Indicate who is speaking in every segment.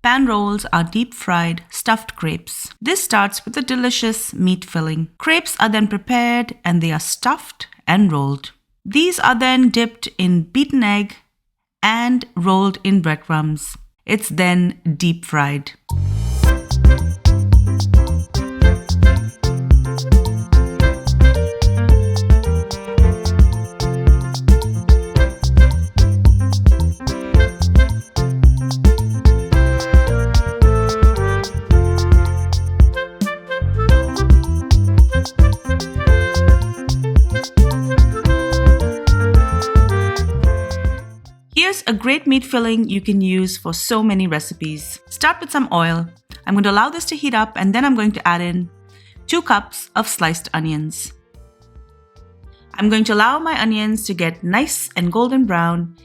Speaker 1: Pan rolls are deep-fried, stuffed crepes. This starts with a delicious meat filling. Crepes are then prepared and they are stuffed and rolled. These are then dipped in beaten egg and rolled in breadcrumbs. It's then deep-fried. Here's a great meat filling you can use for so many recipes. Start with some oil. I'm going to allow this to heat up and then I'm going to add in 2 cups of sliced onions. I'm going to allow my onions to get nice and golden brown.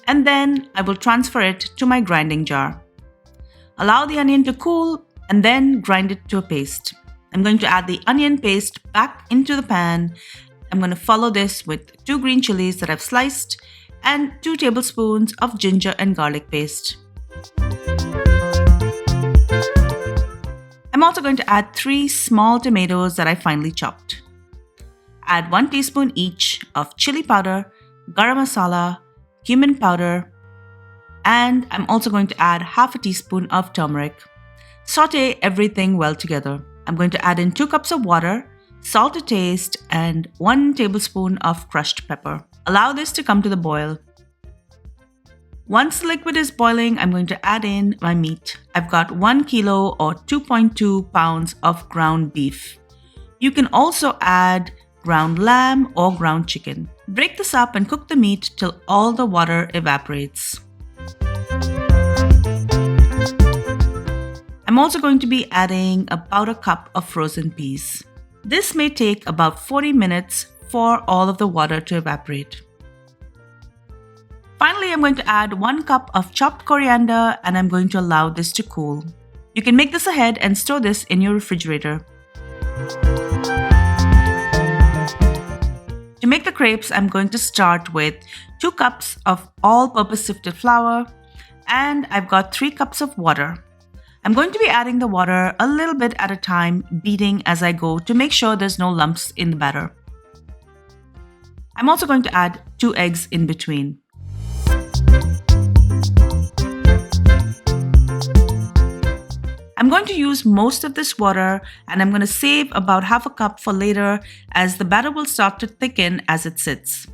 Speaker 1: And then I will transfer it to my grinding jar. Allow the onion to cool and then grind it to a paste. I'm going to add the onion paste back into the pan. I'm going to follow this with 2 green chilies that I've sliced and 2 tablespoons of ginger and garlic paste. I'm also going to add 3 small tomatoes that I finely chopped. Add 1 teaspoon each of chili powder, garam masala, cumin powder, and I'm also going to add half a teaspoon of turmeric. Saute everything well together. I'm going to add in 2 cups of water, salt to taste, and 1 tablespoon of crushed pepper. Allow this to come to the boil. Once the liquid is boiling, I'm going to add in my meat. I've got 1 kilo or 2.2 pounds of ground beef. You can also add ground lamb or ground chicken. Break this up and cook the meat till all the water evaporates. I'm also going to be adding about a cup of frozen peas. This may take about 40 minutes for all of the water to evaporate. Finally, I'm going to add 1 cup of chopped coriander and I'm going to allow this to cool. You can make this ahead and store this in your refrigerator. To make the crepes, I'm going to start with 2 cups of all-purpose sifted flour and I've got 3 cups of water. I'm going to be adding the water a little bit at a time, beating as I go to make sure there's no lumps in the batter. I'm also going to add 2 eggs in between. I'm going to use most of this water and I'm going to save about half a cup for later as the batter will start to thicken as it sits.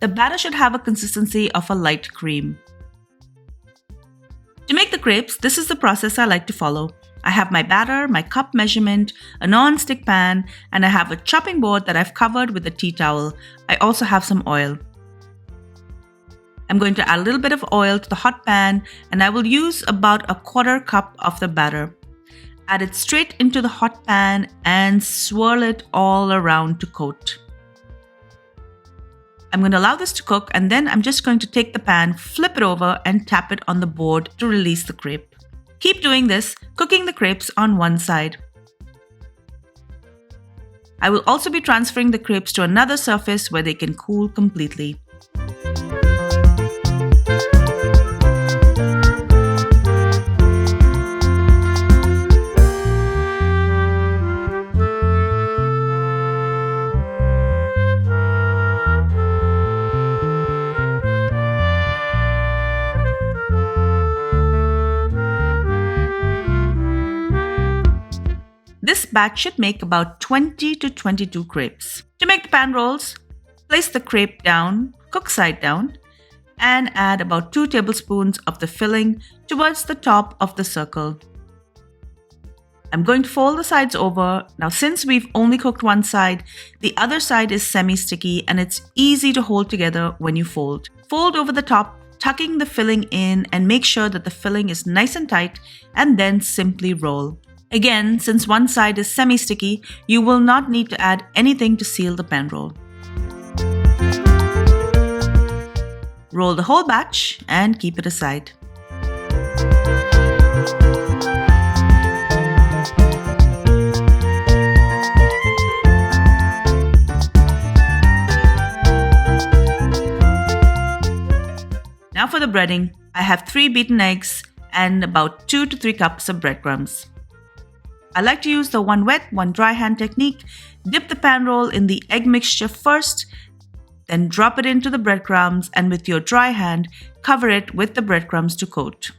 Speaker 1: The batter should have a consistency of a light cream. To make the crepes, this is the process I like to follow. I have my batter, my cup measurement, a non-stick pan, and I have a chopping board that I've covered with a tea towel. I also have some oil. I'm going to add a little bit of oil to the hot pan and I will use about a 1/4 cup of the batter. Add it straight into the hot pan and swirl it all around to coat. I'm going to allow this to cook and then I'm just going to take the pan, flip it over and tap it on the board to release the crepe. Keep doing this, cooking the crepes on one side. I will also be transferring the crepes to another surface where they can cool completely. This batch should make about 20 to 22 crepes. To make the pan rolls, place the crepe down, cook side down, and add about 2 tablespoons of the filling towards the top of the circle. I'm going to fold the sides over. Now, since we've only cooked one side, the other side is semi-sticky and it's easy to hold together when you fold. Fold over the top, tucking the filling in and make sure that the filling is nice and tight and then simply roll. Again, since one side is semi-sticky, you will not need to add anything to seal the pan roll. Roll the whole batch and keep it aside. for the breading, I have 3 beaten eggs and about 2 to 3 cups of breadcrumbs. I like to use the one wet, one dry hand technique. Dip the pan roll in the egg mixture first, then drop it into the breadcrumbs and with your dry hand, cover it with the breadcrumbs to coat.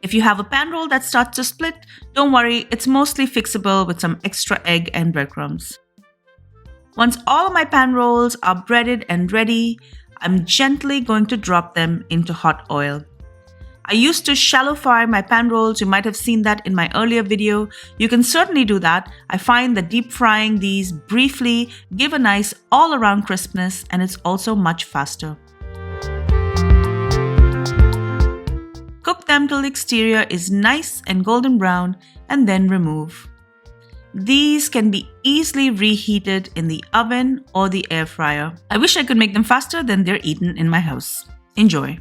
Speaker 1: If you have a pan roll that starts to split, don't worry, it's mostly fixable with some extra egg and breadcrumbs. Once all of my pan rolls are breaded and ready, I'm gently going to drop them into hot oil. I used to shallow fry my pan rolls. You might have seen that in my earlier video. You can certainly do that. I find that deep frying these briefly give a nice all-around crispness, and it's also much faster. Cook them till the exterior is nice and golden brown and then remove. These can be easily reheated in the oven or the air fryer. I wish I could make them faster than they're eaten in my house. Enjoy!